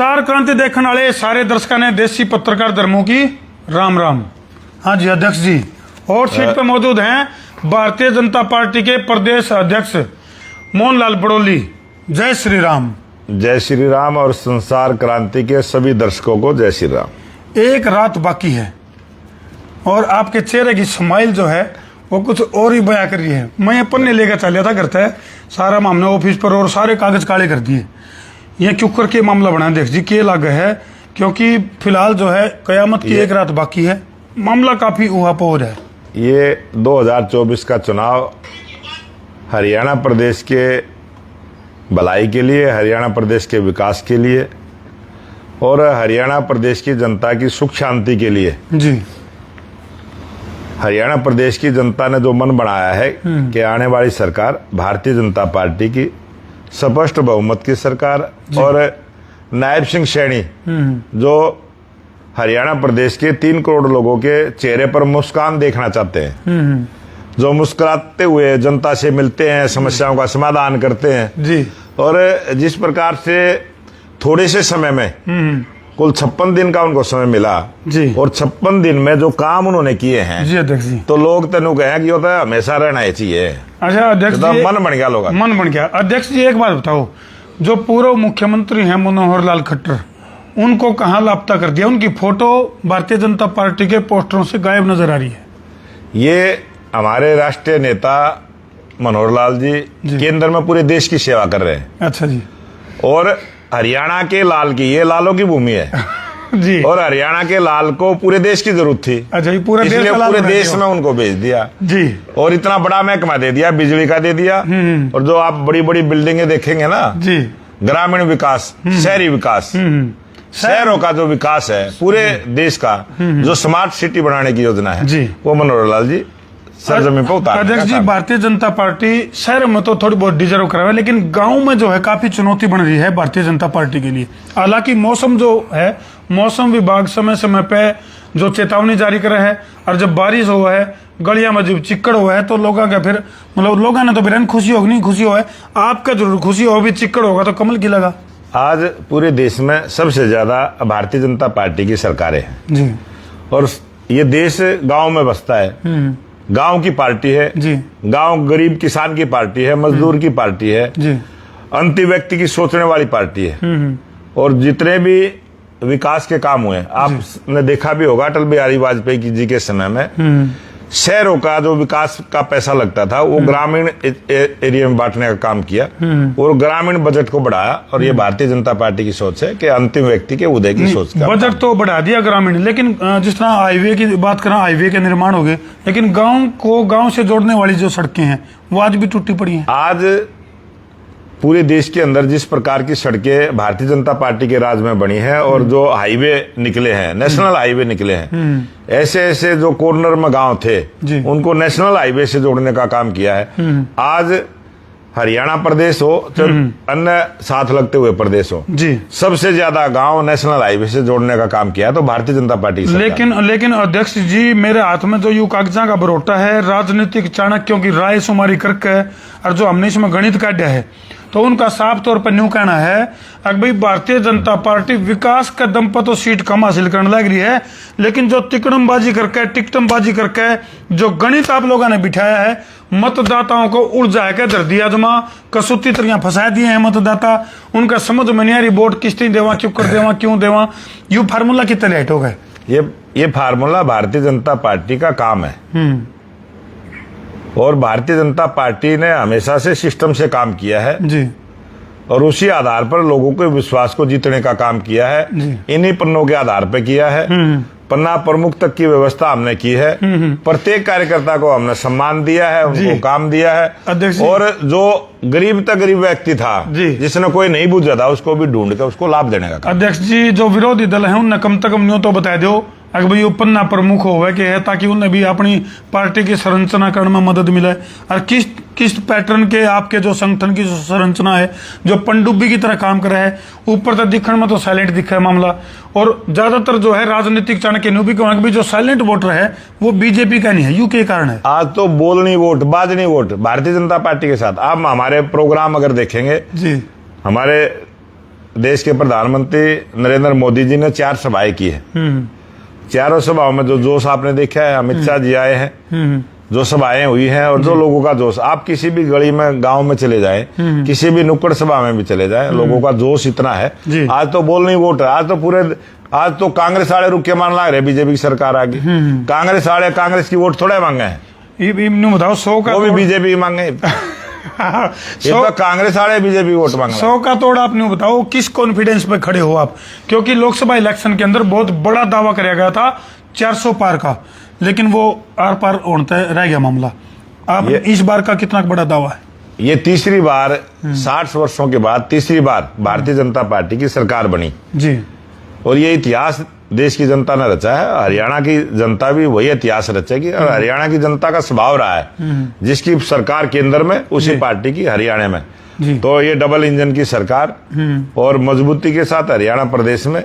Star क्रांति देखने वाले सारे दर्शकों ने देसी पत्रकार धर्मों की राम राम। हाँ जी अध्यक्ष जी, और सीट पे मौजूद हैं भारतीय जनता पार्टी के प्रदेश अध्यक्ष मोहनलाल बड़ोली। जय श्री राम। जय श्री राम और संसार क्रांति के सभी दर्शकों को जय श्री राम। एक रात बाकी है और आपके चेहरे की स्माइल जो है वो कुछ और ही बयां कर रही है। मैं पन्ने लेकर चल था करता है सारा मामला ऑफिस पर और सारे कागज काले कर दिए। ये क्यों करके मामला बना देख जी के लग है, क्योंकि फिलहाल जो है कयामत की एक रात बाकी है। मामला काफी ऊहापोह है। ये 2024 का चुनाव हरियाणा प्रदेश के भलाई के लिए, हरियाणा प्रदेश के विकास के लिए और हरियाणा प्रदेश की जनता की सुख शांति के लिए जी। हरियाणा प्रदेश की जनता ने जो मन बनाया है कि आने वाली सरकार भारतीय जनता पार्टी की स्पष्ट बहुमत की सरकार और नायब सिंह सैनी जो हरियाणा प्रदेश के 3 करोड़ लोगों के चेहरे पर मुस्कान देखना चाहते हैं, जो मुस्कुराते हुए जनता से मिलते हैं, समस्याओं का समाधान करते हैं जी। और जिस प्रकार से थोड़े से समय में कुल 56 दिन का उनको समय मिला जी। और 56 दिन में जो काम उन्होंने किए हैं जी अध्यक्ष जी, तो लोग तेनू कहें कि होता है हमेशा रहना ही चाहिए। अच्छा अध्यक्ष तो जी, मन बन गया लोग, मन बन गया। अध्यक्ष जी एक बात बताओ, जो पूर्व मुख्यमंत्री हैं मनोहर लाल खट्टर, उनको कहाँ लापता कर दिया? उनकी फोटो भारतीय जनता पार्टी के पोस्टरों से गायब नजर आ रही है। ये हमारे राष्ट्रीय नेता मनोहर लाल जी केंद्र में पूरे देश की सेवा कर रहे हैं। अच्छा जी। और हरियाणा के लाल की, ये लालों की भूमि है जी। और हरियाणा के लाल को पूरे देश की जरूरत थी। अच्छा, ये पूरे देश इसलिए का लाल पूरे बना देश दिया। में उनको भेज दिया जी। और इतना बड़ा महकमा दे दिया, बिजली का दे दिया और जो आप बड़ी बड़ी बिल्डिंगें देखेंगे ना जी, ग्रामीण विकास, शहरी विकास, शहरों का जो विकास है पूरे देश का, जो स्मार्ट सिटी बनाने की योजना है जी, वो मनोहर लाल जी सरजमीन पर उतारने का अध्यक्ष जी, काम। भारतीय जनता पार्टी शहर में तो थोड़ी बहुत डिजर्व करा है, लेकिन गांव में जो है काफी चुनौती बन रही है भारतीय जनता पार्टी के लिए। हालांकि मौसम जो है, मौसम विभाग समय समय पे जो चेतावनी जारी करे है, और जब बारिश हुआ है, गलियां में जब चिक्कड़ हुआ है, तो लोगों का फिर मतलब लोगों ने तो फिर खुशी होगी, नहीं खुशी हो है, आपका जरूर खुशी हो, भी चिक्कड़ होगा तो कमल खिलेगा। आज पूरे देश में सबसे ज्यादा भारतीय जनता पार्टी की सरकारें हैं जी। और ये देश गांव में बसता है, गांव की पार्टी है जी। गांव गरीब किसान की पार्टी है, मजदूर की पार्टी है जी। अंतिम व्यक्ति की सोचने वाली पार्टी है। और जितने भी विकास के काम हुए आपने देखा भी होगा, अटल बिहारी वाजपेयी जी के समय में शहरों का जो विकास का पैसा लगता था वो ग्रामीण एरिया में बांटने का काम किया और ग्रामीण बजट को बढ़ाया। और ये भारतीय जनता पार्टी की सोच है कि अंतिम व्यक्ति के उदय की सोच का बजट तो बढ़ा दिया ग्रामीण, लेकिन जिस तरह हाईवे की बात करें, हाईवे के निर्माण हो गए, लेकिन गांव को गांव से जोड़ने वाली जो सड़कें हैं वो आज भी टूटी पड़ी हैं। आज पूरे देश के अंदर जिस प्रकार की सड़कें भारतीय जनता पार्टी के राज में बनी है और जो हाईवे निकले हैं, नेशनल हाईवे निकले हैं, ऐसे ऐसे जो कॉर्नर में गांव थे उनको नेशनल हाईवे से जोड़ने का काम किया है। आज हरियाणा प्रदेश हो चाहे अन्य साथ लगते हुए प्रदेश हो जी, सबसे ज्यादा गांव नेशनल हाईवे से जोड़ने का काम किया है तो भारतीय जनता पार्टी। लेकिन अध्यक्ष जी, मेरे हाथ में जो यू कागजा का बरोटा है, राजनीतिक चाणक्यों की राय शुमारी करके और जो हमने इसमें गणित काटा है, तो उनका साफ तौर पर न्यू कहना है अगर भाई भारतीय जनता पार्टी विकास का दम पर तो सीट कम हासिल करने लग रही है, लेकिन जो तिकड़मबाजी करके, टिकटमबाजी करके जो गणित आप लोगों ने बिठाया है, मतदाताओं को उलझा के धर दिया, जमा कसूती तरियां फंसा दिए हैं मतदाता। उनका समझ में नहीं आ रही वोट किस्ती देवा, क्यों कर देवा, क्यों देवा। यू फार्मूला कितने लेट हो गए? ये फार्मूला भारतीय जनता पार्टी का काम है और भारतीय जनता पार्टी ने हमेशा से सिस्टम से काम किया है जी, और उसी आधार पर लोगों के विश्वास को जीतने का काम किया है। इन्हीं पन्नों के आधार पर किया है। पन्ना प्रमुख तक की व्यवस्था हमने की है। प्रत्येक कार्यकर्ता को हमने सम्मान दिया है, उनको काम दिया है। और जो गरीब तक गरीब व्यक्ति था जिसने कोई नहीं बुझा था उसको भी ढूंढ कर उसको लाभ देने का काम। अध्यक्ष जी, जो विरोधी दल है उन्हें कम से कम न्यू तो बता दो अगर भाई पन्ना प्रमुख हो के है, ताकि उन्हें भी अपनी पार्टी की संरचना करने में मदद मिले। और किस पैटर्न के आपके जो संगठन की जो संरचना है, जो पनडुब्बी की तरह काम कर रहा है, ऊपर तक दिखने में तो साइलेंट दिखा है मामला। और ज्यादातर जो है राजनीतिक चाणक्य भी जो साइलेंट वोटर है वो बीजेपी का नहीं है, यू के कारण है। आज तो बोलनी vote, बाजनी vote Bharatiya Janata party के साथ। आप हमारे प्रोग्राम अगर देखेंगे जी, हमारे देश के प्रधानमंत्री नरेंद्र मोदी जी ने 4 सभाएं की है। चारों सभाओं में जो जोश आपने देखा है, अमित शाह जी आए हैं, जो सभाएं हुई हैं और जो लोगों का जोश, आप किसी भी गली में गांव में चले जाएं, किसी भी नुक्कड़ सभा में भी चले जाएं, लोगों का जोश इतना है। आज तो बोल नहीं वोट है, आज तो कांग्रेस वाले रुक के मान ला रहे बीजेपी की सरकार आ गई। कांग्रेस वाले कांग्रेस की वोट थोड़े मांगे हैं, बताओ 100 का वो भी बीजेपी मांगे। ये तो कांग्रेस वाले बीजेपी वोट मांग 100 का तोड़ आपने बताओ किस कॉन्फिडेंस पे खड़े हो आप, क्योंकि लोकसभा इलेक्शन के अंदर बहुत बड़ा दावा कराया गया था 400 पार का, लेकिन वो आर पार होता रह गया मामला। आप इस बार का कितना बड़ा दावा है? ये तीसरी बार 60 वर्षों के बाद तीसरी बार भारतीय जनता पार्टी की सरकार बनी जी, और ये इतिहास देश की जनता ने रचा है। हरियाणा की जनता भी वही इतिहास रचेगी और हरियाणा की जनता का स्वभाव रहा है जिसकी सरकार केंद्र में उसी पार्टी की हरियाणा में। तो ये डबल इंजन की सरकार और मजबूती के साथ हरियाणा प्रदेश में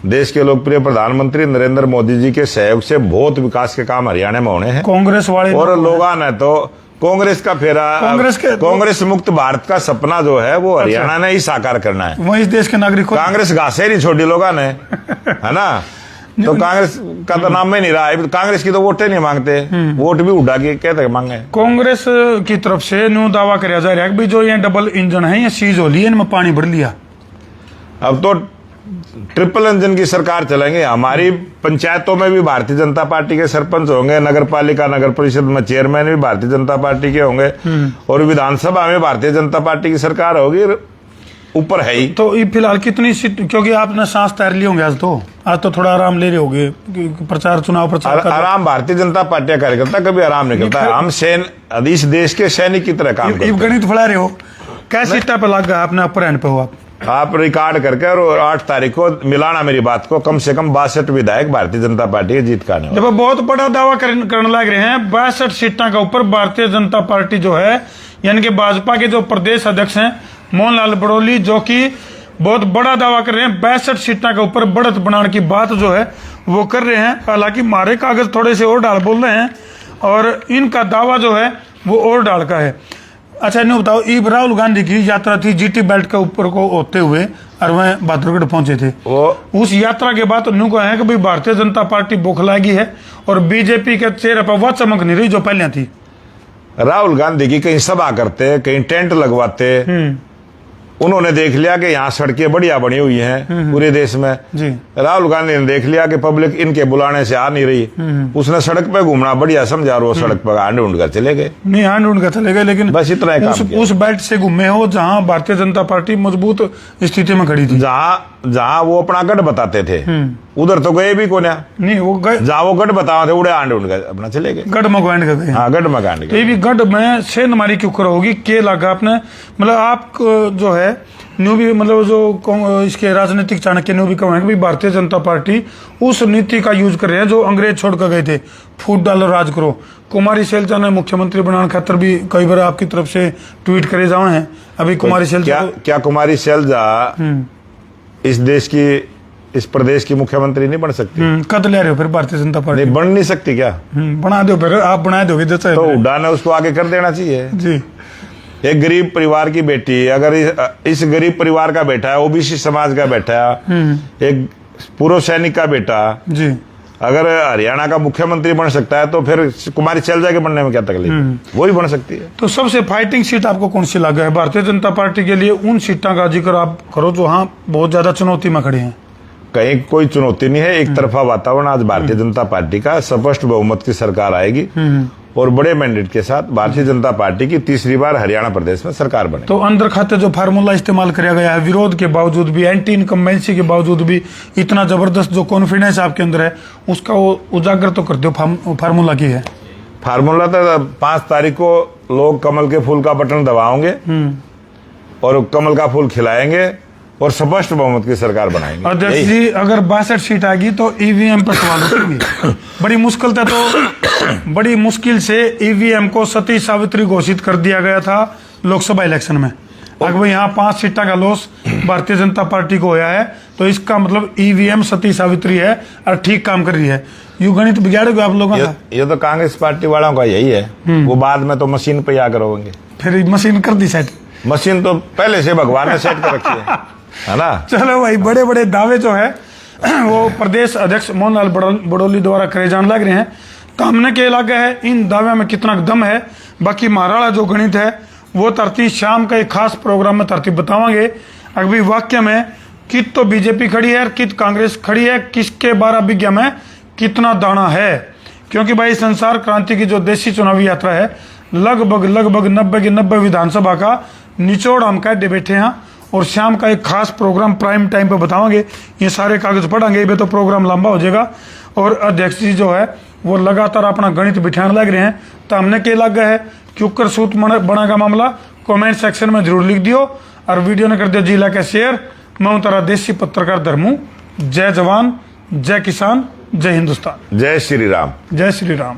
देश के लोकप्रिय प्रधानमंत्री नरेंद्र मोदी जी के सहयोग से बहुत विकास के काम हरियाणा में होने हैं। कांग्रेस वाले और लोगों ने तो कांग्रेस का फेरा, कांग्रेस मुक्त भारत का सपना जो है वो हरियाणा ने ही साकार करना है। वो इस देश के नागरिक को कांग्रेस घासे नहीं छोड़ी लोगों ने, है ना। तो कांग्रेस का तो नाम ही नहीं रहा है। कांग्रेस की तो वोटें नहीं मांगते, वोट भी उड़ा के कहते मांगे। कांग्रेस की तरफ से न्यू दावा कराया जा रहा है कि जो ये डबल इंजन है ये सीज हो लिया, इनमें पानी भर लिया। अब तो ट्रिपल इंजन की सरकार चलेंगे। हमारी पंचायतों में भी भारतीय जनता पार्टी के सरपंच होंगे, नगर पालिका नगर परिषद में चेयरमैन भी भारतीय जनता पार्टी के होंगे और विधानसभा में भारतीय जनता पार्टी की सरकार होगी। ऊपर है ही। तो फिलहाल कितनी सीट, क्योंकि आपने सांस तैर ली होंगे आज तो थोड़ा आराम ले रहे होंगे प्रचार चुनाव प्रचार आराम भारतीय जनता पार्टी का कार्यकर्ता कभी आराम नहीं करता। हम इस देश के सैनिक की तरह काम करते हैं। गणित फैला रहे हो, क्या सीटा पे लग गया आपने अपर एंड पे हो आप रिकॉर्ड करके और 8 तारीख को मिलाना मेरी बात को, कम से कम 62 विधायक भारतीय जनता पार्टी की जीत का जब बहुत बड़ा दावा करने लग रहे हैं 62 सीटों के ऊपर भारतीय जनता पार्टी जो है, यानी कि भाजपा के जो प्रदेश अध्यक्ष हैं मोहनलाल बड़ौली, जो कि बहुत बड़ा दावा कर रहे हैं 62 सीटों के ऊपर बढ़त बनाने की बात जो है वो कर रहे हैं। हालांकि मारे कागज थोड़े से और डाल बोल रहे हैं और इनका दावा जो है वो और डाल का है। अच्छा इन्हें बताओ, राहुल गांधी की यात्रा थी जीटी बेल्ट के ऊपर को होते हुए और वह बहादुरगढ़ पहुंचे थे। उस यात्रा के बाद न्यू कहा है कि भाई भारतीय जनता पार्टी बौखलागी है और बीजेपी के चेहरे पर वह चमक नहीं रही जो पहले थी। राहुल गांधी की कहीं सभा करते, कहीं टेंट लगवाते, उन्होंने देख लिया कि यहाँ सड़कें बढ़िया बनी हुई हैं पूरे देश में जी। राहुल गांधी ने देख लिया कि पब्लिक इनके बुलाने से आ नहीं रही, उसने सड़क पे घूमना बढ़िया समझा और वो सड़क पर हाथ ढूंढ कर चले गए। नहीं हाथ ढूंढ कर चले गए, लेकिन बस इतना ही उस बेल्ट से घूमे हो जहाँ भारतीय जनता पार्टी मजबूत स्थिति में खड़ी थी, जहाँ वो अपना गढ़ बताते थे उधर तो गए भी कोने नहीं। वो जहाँ वो गढ़ बताते थे उड़े आंड उड़ गए अपना चले गए, गढ़ मगवांड गए। हाँ गढ़ मगवांड गए। ये भी गढ़ में सेंधमारी क्यों करो होगी के लगा आपने, मतलब आप जो है न्यू भी मतलब जो इसके राजनीतिक चाणक्य न्यू भी कहेंगे भाई भारतीय जनता पार्टी उस नीति का यूज कर रहे हैं जो अंग्रेज छोड़ कर गए थे, फूट डालो राज करो। कुमारी शैलजा ने मुख्यमंत्री बनाने खातर भी कई बार आपकी तरफ से ट्वीट करे जाए हैं। अभी कुमारी शैलजा क्या कुमारी शैलजा इस देश की इस प्रदेश की मुख्यमंत्री नहीं बन सकती? कद ले रहे हो फिर भारतीय जनता पार्टी? नहीं बन नहीं सकती क्या? बना दो फिर, आप बना दोगे जैसे तो हुड्डा ने उसको आगे कर देना चाहिए जी। एक गरीब परिवार की बेटी, अगर इस गरीब परिवार का बेटा है, ओबीसी समाज का बेटा है, एक पूर्व सैनिक का बेटा जी, अगर हरियाणा का मुख्यमंत्री बन सकता है तो फिर कुमारी शैलजा के बनने में क्या तकलीफ? वो ही बन सकती है। तो सबसे फाइटिंग सीट आपको कौन सी लगा है भारतीय जनता पार्टी के लिए? उन सीटों का जिक्र आप करो जो हाँ बहुत ज्यादा चुनौती में खड़े हैं। कहीं कोई चुनौती नहीं है, एक तरफा वातावरण। आज भारतीय जनता पार्टी का स्पष्ट बहुमत की सरकार आएगी और बड़े मैंडेट के साथ भारतीय जनता पार्टी की तीसरी बार हरियाणा प्रदेश में सरकार बने। तो अंदर खाते जो फार्मूला इस्तेमाल किया गया है, विरोध के बावजूद भी, एंटी इनकम्बेंसी के बावजूद भी, इतना जबरदस्त जो कॉन्फिडेंस आपके अंदर है उसका वो उजागर तो कर दो। फार्मूला की है फार्मूला तो 5 तारीख को लोग कमल के फूल का बटन दबाओगे और कमल का फूल खिलाएंगे और स्पष्ट बहुमत की सरकार बनाएंगे। अध्यक्ष जी अगर 62 सीट आएगी तो ईवीएम पर सवाल उठेंगे। बड़ी मुश्किल से ईवीएम को सती सावित्री घोषित कर दिया गया था लोकसभा इलेक्शन में। अगर यहाँ 5 सीटों का लॉस भारतीय जनता पार्टी को होया है तो इसका मतलब ईवीएम सती सावित्री है और ठीक काम कर रही है। यू गणित बिगाड़ोगे आप लोगों का? ये तो कांग्रेस पार्टी वालों का यही है, वो बाद में तो मशीन पे आकर होंगे। फिर मशीन कर दी सेट? मशीन तो पहले से भगवान ने सेट कर रखी है। है ना। चलो भाई, बड़े बड़े दावे जो है वो प्रदेश अध्यक्ष मोहनलाल बड़ौली द्वारा करे जाने लग रहे हैं। तो हमने के लगा है इन दावे में कितना दम है। बाकी महाराणा जो गणित है वो तरती शाम का एक खास प्रोग्राम में तरतीब बतावांगे। अभी वाक्य में कित तो बीजेपी खड़ी है, कित कांग्रेस खड़ी है, किसके 12 विज्ञा में कितना दाना है। क्योंकि भाई संसार क्रांति की जो देशी चुनावी यात्रा है लगभग 90 की 90 विधानसभा का निचोड़ हम काटे बैठे हैं। और शाम का एक खास प्रोग्राम प्राइम टाइम पे बतावांगे। ये सारे कागज पढ़ेंगे, ये तो प्रोग्राम लंबा हो जाएगा। और अध्यक्ष जी जो है वो लगातार अपना गणित बिठाने लग रहे हैं। तो हमने क्या लगा है कि उकर सूत बना का मामला कमेंट सेक्शन में जरूर लिख दियो और वीडियो ने कर दियो जिला का शेयर। मैं हूं तारा देसी पत्रकार धर्मू। जय जवान, जय किसान, जय हिंदुस्तान, जय श्री राम। जय श्री राम।